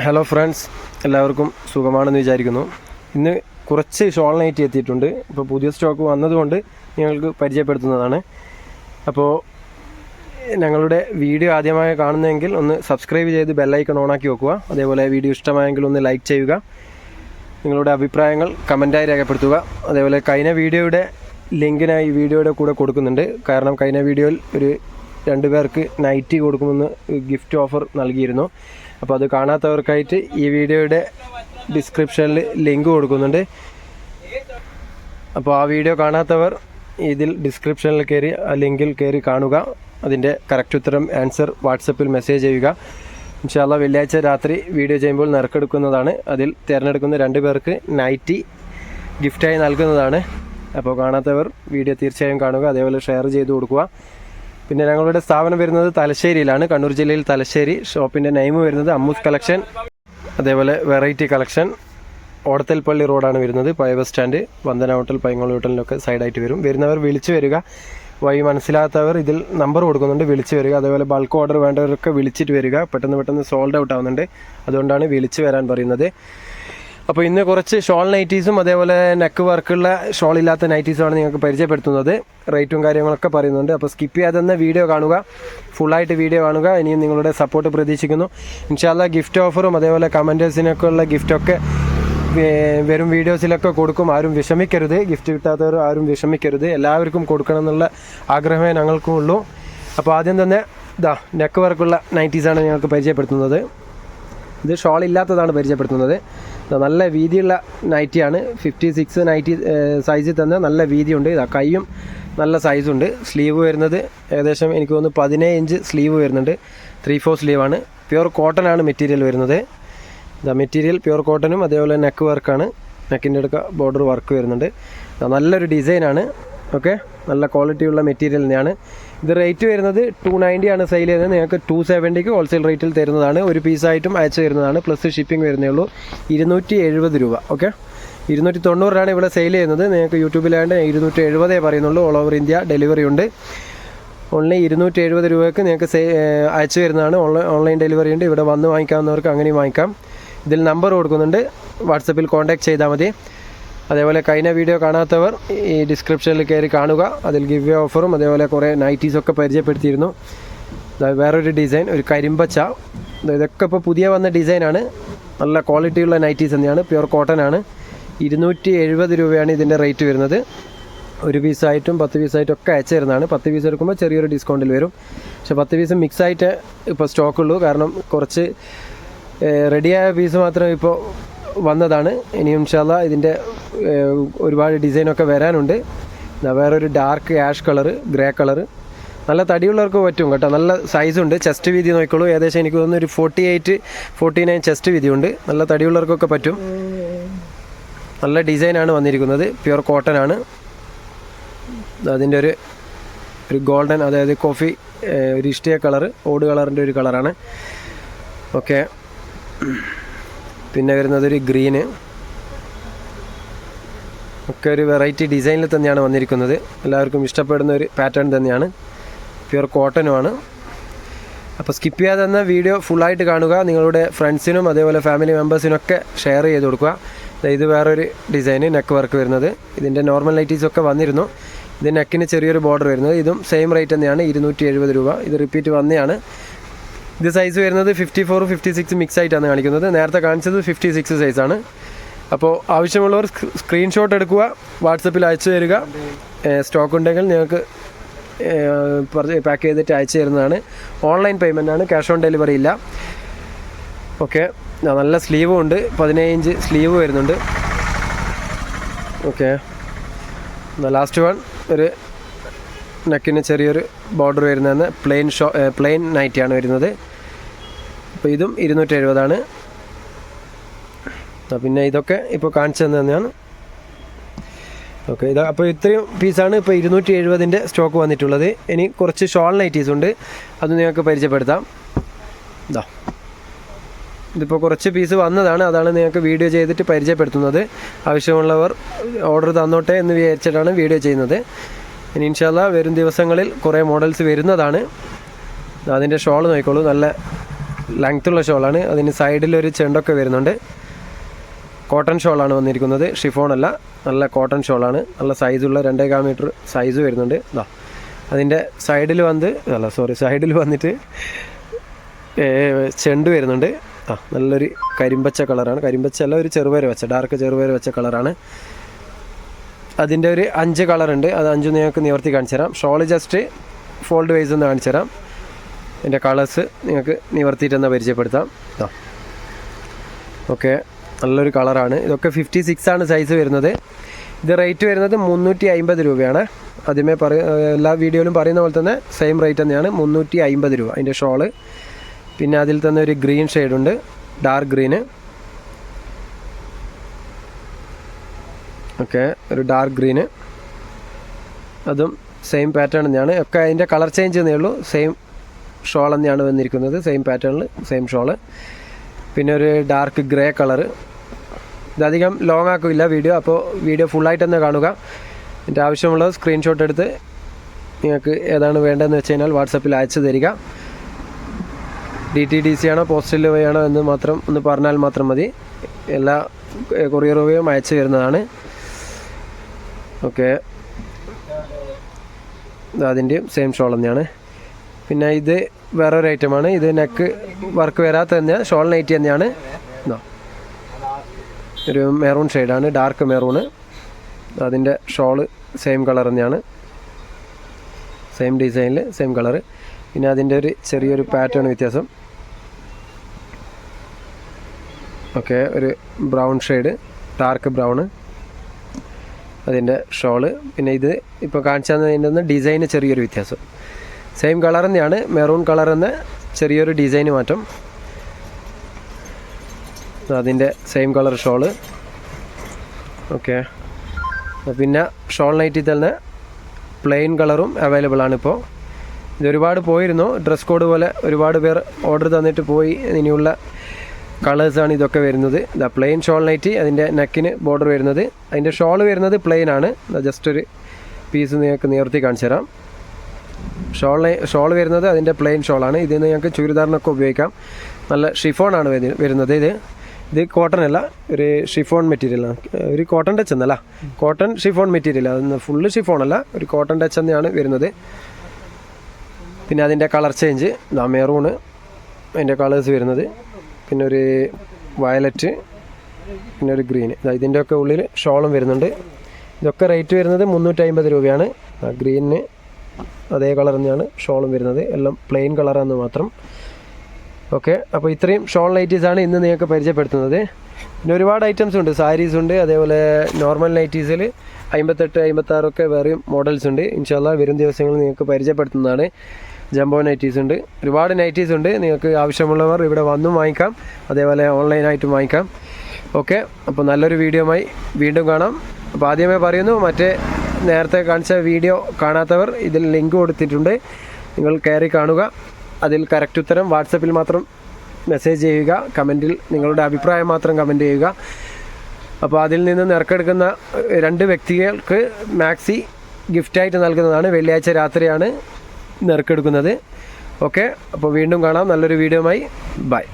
Hello friends, എല്ലാവർക്കും സുഖമാണെന്ന് വിചാരിക്കുന്നു. ഇന്ന് കുറച്ച് ഷോൾ നൈറ്റി എത്തിയിട്ടുണ്ട്. ഇപ്പോൾ പുതിയ സ്റ്റോക്ക് വന്നതുകൊണ്ട് നിങ്ങൾക്ക് പരിചയപ്പെടുത്തുന്നതാണ്. അപ്പോൾ ഞങ്ങളുടെ വീഡിയോ ആദ്യമായി കാണുന്നതെങ്കിൽ ഒന്ന് സബ്സ്ക്രൈബ് ചെയ്ത് ബെല്ലൈക്കൺ ഓണാക്കി വെക്കുക. അതേപോലെ വീഡിയോ ഇഷ്ടമായെങ്കിൽ ഒന്ന് ലൈക്ക് ചെയ്യുക. നിങ്ങളുടെ അഭിപ്രായങ്ങൾ കമൻറ്റായി രേഖപ്പെടുത്തുക. അതേപോലെ കഴിഞ്ഞ വീഡിയോയുടെ ലിങ്കിനായി വീഡിയോയുടെ കൂടെ കൊടുക്കുന്നുണ്ട്. കാരണം കഴിഞ്ഞ വീഡിയോയിൽ ഒരു 2 പേർക്ക് നൈറ്റി കൊടുക്കുമെന്ന് ഗിഫ്റ്റ് ഓഫർ നൽകിയിരുന്നു. അപ്പോൾ അത് കാണാത്തവർക്കായിട്ട് ഈ വീഡിയോയുടെ ഡിസ്ക്രിപ്ഷനിൽ ലിങ്ക് കൊടുക്കുന്നുണ്ട്. അപ്പോൾ ആ വീഡിയോ കാണാത്തവർ ഇതിൽ ഡിസ്ക്രിപ്ഷനിൽ കയറി ആ ലിങ്കിൽ കയറി കാണുക. അതിൻ്റെ കറക്റ്റ് ഉത്തരം ആൻസർ വാട്സപ്പിൽ മെസ്സേജ് ചെയ്യുക. ഇൻഷാ അല്ലാഹ് വെള്ളിയാഴ്ച രാത്രി വീഡിയോ ചെയ്യുമ്പോൾ നറുക്കെടുക്കുന്നതാണ്. അതിൽ തിരഞ്ഞെടുക്കുന്ന 2 പേർക്ക് നൈറ്റി ഗിഫ്റ്റായി നൽകുന്നതാണ്. അപ്പോൾ കാണാത്തവർ വീഡിയോ തീർച്ചയായും കാണുക. അതേപോലെ ഷെയർ ചെയ്ത് കൊടുക്കുക. പിന്നെ ഞങ്ങളുടെ സ്ഥാപനം വരുന്നത് തലശ്ശേരിയിലാണ്, കണ്ണൂർ ജില്ലയിൽ തലശ്ശേരി. ഷോപ്പിൻ്റെ നെയിം വരുന്നത് അമ്മൂസ് കളക്ഷൻ, അതേപോലെ വെറൈറ്റി കളക്ഷൻ. ഓടത്തൽപ്പള്ളി റോഡാണ് വരുന്നത്. പഴയ ബസ് സ്റ്റാൻഡ്, വന്ദന ഹോട്ടൽ, പൈങ്ങോൾ ഹോട്ടലിനൊക്കെ സൈഡായിട്ട് വരും. വരുന്നവർ വിളിച്ചു വരിക. വഴി മനസ്സിലാത്തവർ ഇതിൽ നമ്പർ കൊടുക്കുന്നുണ്ട്, വിളിച്ചു വരിക. അതേപോലെ ബൾക്ക് ഓർഡർ വേണ്ടവരൊക്കെ വിളിച്ചിട്ട് വരിക. പെട്ടെന്ന് സോൾഡ് ഔട്ട് ആവുന്നുണ്ട്, അതുകൊണ്ടാണ് വിളിച്ചു വരാൻ പറയുന്നത്. അപ്പോൾ ഇന്ന് കുറച്ച് ഷോൾ നൈറ്റീസും അതേപോലെ നെക്ക് വർക്കുള്ള ഷോൾ ഇല്ലാത്ത നൈറ്റീസുമാണ് നിങ്ങൾക്ക് പരിചയപ്പെടുത്തുന്നത്. റേറ്റും കാര്യങ്ങളൊക്കെ പറയുന്നുണ്ട്. അപ്പോൾ സ്കിപ്പ് ചെയ്യാതെ വീഡിയോ കാണുക, ഫുള്ളായിട്ട് വീഡിയോ കാണുക. ഇനിയും നിങ്ങളുടെ സപ്പോർട്ട് പ്രതീക്ഷിക്കുന്നു. ഇൻഷാ അല്ലാഹ് ഗിഫ്റ്റ് ഓഫറും അതേപോലെ കമൻറ്റേഴ്സിനൊക്കെ ഉള്ള ഗിഫ്റ്റൊക്കെ വരും വീഡിയോസിലൊക്കെ കൊടുക്കും. ആരും വിഷമിക്കരുത്, ഗിഫ്റ്റ് കിട്ടാത്തവർ ആരും വിഷമിക്കരുത്. എല്ലാവർക്കും കൊടുക്കണം എന്നുള്ള ആഗ്രഹമേ ഞങ്ങൾക്കും ഉള്ളൂ. അപ്പോൾ ആദ്യം തന്നെ നെക്ക് വർക്കുള്ള നൈറ്റീസാണ് ഞങ്ങൾക്ക് പരിചയപ്പെടുത്തുന്നത്. ഇത് ഷോൾ ഇല്ലാത്തതാണ് പരിചയപ്പെടുത്തുന്നത്. നല്ല വീതിയുള്ള നൈറ്റിയാണ്. 56 നൈറ്റി സൈസിൽ തന്നെ നല്ല വീതിയുണ്ട്. കൈയും നല്ല സൈസുണ്ട്. സ്ലീവ് വരുന്നത് ഏകദേശം എനിക്ക് തോന്നുന്നു 17 ഇഞ്ച് സ്ലീവ് വരുന്നുണ്ട്. 3/4 സ്ലീവാണ്. പ്യുവർ കോട്ടൺ ആണ് മെറ്റീരിയൽ വരുന്നത്. മെറ്റീരിയൽ പ്യുവർ കോട്ടനും അതേപോലെ നെക്ക് വർക്കാണ്. നെക്കിൻ്റെ അടുക്ക ബോർഡർ വർക്ക് വരുന്നുണ്ട്. നല്ലൊരു ഡിസൈനാണ്. ഓക്കെ, നല്ല ക്വാളിറ്റിയുള്ള മെറ്റീരിയൽ തന്നെയാണ്. ഇത് റേറ്റ് വരുന്നത് 290 ആണ് സെയിൽ ചെയ്യുന്നത്. നിങ്ങൾക്ക് 270 ഹോൾസെയിൽ റേറ്റിൽ തരുന്നതാണ്. ഒരു പീസായിട്ടും അയച്ചു തരുന്നതാണ്. പ്ലസ് ഷിപ്പിംഗ് വരുന്നേ ഉള്ളൂ. 270 രൂപ. ഓക്കെ, 290 ഇവിടെ സെയിൽ ചെയ്യുന്നത്. നിങ്ങൾക്ക് യൂട്യൂബിലാണ്ട് 270 പറയുന്നുള്ളൂ. ഓൾ ഓവർ ഇന്ത്യ ഡെലിവറി ഉണ്ട്. ഓൺലി 270 രൂപയ്ക്ക് നിങ്ങൾക്ക് അയച്ചു തരുന്നതാണ്. ഓൺലൈൻ ഡെലിവറി ഉണ്ട്. ഇവിടെ വന്ന് വാങ്ങിക്കാവുന്നവർക്ക് അങ്ങനെയും വാങ്ങിക്കാം. ഇതിൽ നമ്പർ കൊടുക്കുന്നുണ്ട്, വാട്സപ്പിൽ കോൺടാക്ട് ചെയ്താൽ മതി. അതേപോലെ കഴിഞ്ഞ വീഡിയോ കാണാത്തവർ ഈ ഡിസ്ക്രിപ്ഷനിൽ കയറി കാണുക. അതിൽ ഗിവ് ഓഫറും അതേപോലെ കുറേ നൈറ്റീസൊക്കെ പരിചയപ്പെടുത്തിയിരുന്നു. വേറൊരു ഡിസൈൻ, ഒരു കരിമ്പച്ച. ഇതൊക്കെ ഇപ്പോൾ പുതിയ വന്ന ഡിസൈനാണ്. നല്ല ക്വാളിറ്റിയുള്ള നൈറ്റീസ് തന്നെയാണ്. പ്യുവർ കോട്ടൺ ആണ്. 270 രൂപയാണ് ഇതിൻ്റെ റേറ്റ് വരുന്നത്. ഒരു പീസായിട്ടും 10 പീസായിട്ടും ഒക്കെ അയച്ചു തരുന്നതാണ്. 10 പീസ് എടുക്കുമ്പോൾ ചെറിയൊരു ഡിസ്കൗണ്ടിൽ വരും. പക്ഷേ 10 പീസ് മിക്സായിട്ട് ഇപ്പോൾ സ്റ്റോക്കുള്ളൂ. കാരണം കുറച്ച് റെഡിയായ പീസ് മാത്രം ഇപ്പോൾ വന്നതാണ്. ഇനി ഇൻഷാ അല്ലാഹ് ഇതിൻ്റെ ഒരുപാട് ഡിസൈനൊക്കെ വരാനുണ്ട്. വേറൊരു dark ash colour, grey colour. നല്ല തടിയുള്ളവർക്ക് പറ്റും കേട്ടോ. നല്ല സൈസുണ്ട്. ചെസ്റ്റ് വീതി നോക്കിക്കോളൂ. ഏകദേശം എനിക്ക് തോന്നുന്നു ഒരു 48-49 ചെസ്റ്റ് വീതിയുണ്ട്. നല്ല തടിയുള്ളവർക്കൊക്കെ പറ്റും. നല്ല ഡിസൈനാണ് വന്നിരിക്കുന്നത്. പ്യുവർ കോട്ടൺ ആണ്. അതിൻ്റെ ഒരു ഗോൾഡൻ, അതായത് കോഫി ഒരു ഇഷ്ടിയ കളറ്, ഓട് കളറിൻ്റെ ഒരു കളറാണ്. ഓക്കെ, പിന്നെ വരുന്നതൊരു ഗ്രീന്. ഒക്കെ ഒരു വെറൈറ്റി ഡിസൈനിൽ തന്നെയാണ് വന്നിരിക്കുന്നത്. എല്ലാവർക്കും ഇഷ്ടപ്പെടുന്ന ഒരു പാറ്റേൺ തന്നെയാണ്. പ്യുവർ കോട്ടനുമാണ്. അപ്പോൾ സ്കിപ്പ് ചെയ്യാതെ തന്നെ വീഡിയോ ഫുള്ളായിട്ട് കാണുക. നിങ്ങളുടെ ഫ്രണ്ട്സിനും അതേപോലെ ഫാമിലി മെമ്പേഴ്സിനൊക്കെ ഷെയർ ചെയ്ത് കൊടുക്കുക. ഇത് വേറൊരു ഡിസൈന്, നെക്ക് വർക്ക് വരുന്നത്. ഇതിൻ്റെ നോർമൽ നൈറ്റീസൊക്കെ വന്നിരുന്നു. ഇത് നെക്കിന് ചെറിയൊരു ബോർഡർ വരുന്നത്. ഇതും സെയിം റേറ്റ് തന്നെയാണ്, 270 രൂപ. ഇത് റിപ്പീറ്റ് വന്നെയാണ്. ഇത് സൈസ് വരുന്നത് 54, 56 മിക്സ് ആയിട്ടാണ് കാണിക്കുന്നത്. നേരത്തെ കാണിച്ചത് 56 സൈസാണ്. അപ്പോൾ ആവശ്യമുള്ളവർ സ്ക്രീൻഷോട്ട് എടുക്കുക, വാട്സപ്പിൽ അയച്ചു തരിക. സ്റ്റോക്ക് ഉണ്ടെങ്കിൽ നിങ്ങൾക്ക് പാക്ക് ചെയ്തിട്ട് അയച്ചു തരുന്നതാണ്. ഓൺലൈൻ പേയ്മെൻ്റ് ആണ്, ക്യാഷ് ഓൺ ഡെലിവറി ഇല്ല. ഓക്കെ, നല്ല സ്ലീവും ഉണ്ട്. 17 ഇഞ്ച് സ്ലീവ് വരുന്നുണ്ട്. ഓക്കെ, ലാസ്റ്റ് വൺ ഒരു നെക്കിന് ചെറിയൊരു ബോർഡർ വരുന്നതെന്ന് പ്ലെയിൻ നൈറ്റിയാണ് വരുന്നത്. അപ്പോൾ ഇതും 270 ആണ്. പിന്നെ ഇതൊക്കെ ഇപ്പോൾ കാണിച്ചു തന്നെയാണ്. ഓക്കെ, അപ്പോൾ ഇത്രയും പീസാണ് ഇപ്പോൾ 270ൻ്റെ സ്റ്റോക്ക് വന്നിട്ടുള്ളത്. ഇനി കുറച്ച് ഷോൾ നൈറ്റീസ് ഉണ്ട്, അത് നിങ്ങൾക്ക് പരിചയപ്പെടുത്താം. ഇതിപ്പോൾ കുറച്ച് പീസ് വന്നതാണ്, അതാണ് നിങ്ങൾക്ക് വീഡിയോ ചെയ്തിട്ട് പരിചയപ്പെടുത്തുന്നത്. ആവശ്യമുള്ളവർ ഓർഡർ തന്നോട്ടെ എന്ന് വിചാരിച്ചിട്ടാണ് വീഡിയോ ചെയ്യുന്നത്. ഇനി ഇൻഷാ അല്ലാഹ് വരും ദിവസങ്ങളിൽ കുറേ മോഡൽസ് വരുന്നതാണ്. അതിൻ്റെ ഷോൾ നോക്കിക്കോളൂ. നല്ല ലെങ്ത്തുള്ള ഷോളാണ്. അതിന് സൈഡിലൊരു ചെണ്ടൊക്കെ വരുന്നുണ്ട്. കോട്ടൺ ഷോളാണ് വന്നിരിക്കുന്നത്, ഷിഫോൺ അല്ല, നല്ല കോട്ടൺ ഷോളാണ്. നല്ല സൈസുള്ള 2.25 മീറ്റർ സൈസ് വരുന്നുണ്ട്. ഇതാ അതിൻ്റെ സൈഡിൽ വന്നിട്ട് ചെണ്ട് വരുന്നുണ്ട്. നല്ലൊരു കരിമ്പച്ച കളറാണ്. കരിമ്പച്ച അല്ല, ഒരു ചെറുപേര വെച്ച, ഡാർക്ക് ചെറുപേര വെച്ച കളറാണ്. അതിൻ്റെ ഒരു 5 കളറുണ്ട്. അത് 5 നിങ്ങൾക്ക് നിവർത്തി കാണിച്ചു തരാം. ഷോള് ജസ്റ്റ് ഫോൾഡ് വൈസ് ഒന്ന് കാണിച്ചു തരാം. അതിൻ്റെ കളേഴ്സ് നിങ്ങൾക്ക് നിവർത്തിയിട്ടെന്ന് പരിചയപ്പെടുത്താം. ഓക്കെ, നല്ലൊരു കളറാണ്. ഇതൊക്കെ 56 ആണ് സൈസ് വരുന്നത്. ഇത് റേറ്റ് വരുന്നത് 350 രൂപയാണ്. ആദ്യമേ എല്ലാ വീഡിയോയിലും പറയുന്ന പോലെ തന്നെ സെയിം റേറ്റ് തന്നെയാണ്, 350 രൂപ അതിൻ്റെ ഷോള്. പിന്നെ അതിൽ തന്നെ ഒരു ഗ്രീൻ ഷെയ്ഡുണ്ട്, ഡാർക്ക് ഗ്രീന്. ഓക്കെ, ഒരു ഡാർക്ക് ഗ്രീന്, അതും സെയിം പാറ്റേൺ തന്നെയാണ്. ഒക്കെ അതിൻ്റെ കളർ ചേഞ്ച് എന്നേ ഉള്ളൂ. സെയിം ഷോൾ തന്നെയാണ് വന്നിരിക്കുന്നത്, സെയിം പാറ്റേണിൽ സെയിം ഷോള്. പിന്നെ ഒരു ഡാർക്ക് ഗ്രേ കളറ്. ഇതധികം ലോങ് ആക്കില്ല വീഡിയോ, അപ്പോൾ വീഡിയോ ഫുള്ളായിട്ട് തന്നെ കാണുക. എൻ്റെ ആവശ്യമുള്ളത് സ്ക്രീൻഷോട്ട് എടുത്ത് നിങ്ങൾക്ക് ഏതാണ് വേണ്ടതെന്ന് വെച്ച് കഴിഞ്ഞാൽ വാട്സപ്പിൽ അയച്ചു തരിക. DTDC ആണോ പോസ്റ്റൽ വഴിയാണോ എന്ന് മാത്രം ഒന്ന് പറഞ്ഞാൽ മാത്രം മതി. എല്ലാ കൊറിയർ വഴിയും അയച്ചു തരുന്നതാണ്. ഓക്കെ, അതിൻ്റെയും സെയിം ഷോൾ തന്നെയാണ്. പിന്നെ ഇത് വേറൊരു ഐറ്റമാണ്. ഇത് നെക്ക് വർക്ക് വരാത്ത തന്നെയാണ്, ഷോൾ നൈറ്റി തന്നെയാണ്. ഒരു മെറൂൺ ഷെയ്ഡാണ്, ഡാർക്ക് മെറൂണ്. അതിൻ്റെ ഷോള് സെയിം കളർ തന്നെയാണ്, സെയിം ഡിസൈനിൽ സെയിം കളറ്. പിന്നെ അതിൻ്റെ ഒരു ചെറിയൊരു പാറ്റേൺ വ്യത്യാസം. ഓക്കെ, ഒരു ബ്രൗൺ ഷെയ്ഡ്, ഡാർക്ക് ബ്രൗണ് അതിൻ്റെ ഷോള്. പിന്നെ ഇത് ഇപ്പോൾ കാണിച്ചു തന്നതിൻ്റെ ഡിസൈന് ചെറിയൊരു വ്യത്യാസം. സെയിം കളർ തന്നെയാണ്, മെറൂൺ കളർ എന്ന ചെറിയൊരു ഡിസൈന് മാറ്റം. അതിൻ്റെ സെയിം കളർ ഷോള്. ഓക്കെ, പിന്നെ ഷോൾ നൈറ്റിൽ തന്നെ പ്ലെയിൻ കളറും അവൈലബിൾ ആണ്. ഇപ്പോൾ ഇതൊരുപാട് പോയിരുന്നു, ഡ്രസ് കോഡ് പോലെ ഒരുപാട് പേർ ഓർഡർ തന്നിട്ട് പോയി. ഇനിയുള്ള കളേഴ്സാണ് ഇതൊക്കെ വരുന്നത്. പ്ലെയിൻ ഷോൾ നൈറ്റി, അതിൻ്റെ നെക്കിന് ബോർഡർ വരുന്നത്. അതിൻ്റെ ഷോൾ വരുന്നത് പ്ലെയിൻ ആണ്. ജസ്റ്റ് ഒരു പീസ് നിങ്ങൾക്ക് നിവർത്തി കാണിച്ചു തരാം. ഷോൾ വരുന്നത് അതിൻ്റെ പ്ലെയിൻ ഷോളാണ്. ഇതിന് ഞങ്ങൾക്ക് ചുരിദാറിനൊക്കെ ഉപയോഗിക്കാം. നല്ല ഷിഫോണാണ് വരുന്നത്. ഇത് കോട്ടൺ അല്ല, ഒരു ഷിഫോൺ മെറ്റീരിയലാണ്. ഒരു കോട്ടൺ ടച്ച് എന്നല്ല, കോട്ടൺ ഷിഫോൺ മെറ്റീരിയൽ. അതൊന്ന് ഫുള്ള് ഷിഫോണല്ല, ഒരു കോട്ടൺ ടച്ച് തന്നെയാണ് വരുന്നത്. പിന്നെ അതിൻ്റെ കളർ ചേഞ്ച്, മെറൂണ് അതിൻ്റെ കളേഴ്സ് വരുന്നത്. പിന്നെ ഒരു വയലറ്റ്, പിന്നെ ഒരു ഗ്രീൻ. ഇതിൻ്റെയൊക്കെ ഉള്ളിൽ ഷോളും വരുന്നുണ്ട്. ഇതൊക്കെ റേറ്റ് വരുന്നത് 350 രൂപയാണ്. ഗ്രീനിന് അതേ കളർ തന്നെയാണ് ഷോളും വരുന്നത്. എല്ലാം പ്ലെയിൻ കളറാണെന്ന് മാത്രം. ഓക്കെ, അപ്പോൾ ഇത്രയും ഷോൾ നൈറ്റീസാണ് ഇന്ന് നിങ്ങൾക്ക് പരിചയപ്പെടുത്തുന്നത്. പിന്നെ ഒരുപാട് ഐറ്റംസ് ഉണ്ട്, സാരീസ് ഉണ്ട്, അതേപോലെ നോർമൽ നൈറ്റീസിൽ 58, 56 ഒക്കെ വേറെയും മോഡൽസ് ഉണ്ട്. ഇൻഷാല്ലാ വരും ദിവസങ്ങളിൽ നിങ്ങൾക്ക് പരിചയപ്പെടുത്തുന്നതാണ്. ജംബോ നൈറ്റീസ് ഉണ്ട്, ഒരുപാട് നൈറ്റീസ് ഉണ്ട്. നിങ്ങൾക്ക് ആവശ്യമുള്ളവർ ഇവിടെ വന്നും വാങ്ങിക്കാം, അതേപോലെ ഓൺലൈനായിട്ടും വാങ്ങിക്കാം. ഓക്കെ, അപ്പോൾ നല്ലൊരു വീഡിയോയുമായി വീണ്ടും കാണാം. അപ്പോൾ ആദ്യമേ പറയുന്നു, നേരത്തെ കാണിച്ച വീഡിയോ കാണാത്തവർ ഇതിൽ ലിങ്ക് കൊടുത്തിട്ടുണ്ട്, നിങ്ങൾ കയറി കാണുക. അതിൽ കറക്റ്റ് ഉത്തരം വാട്സപ്പിൽ മാത്രം മെസ്സേജ് ചെയ്യുക. കമൻറ്റിൽ നിങ്ങളുടെ അഭിപ്രായം മാത്രം കമൻറ്റ് ചെയ്യുക. അപ്പോൾ അതിൽ നിന്ന് നറുക്കെടുക്കുന്ന 2 വ്യക്തികൾക്ക് മാക്സി ഗിഫ്റ്റായിട്ട് നൽകുന്നതാണ്. വെള്ളിയാഴ്ച രാത്രിയാണ് നറുക്കെടുക്കുന്നത്. ഓക്കെ, അപ്പോൾ വീണ്ടും കാണാം നല്ലൊരു വീഡിയോയുമായി. ബൈ.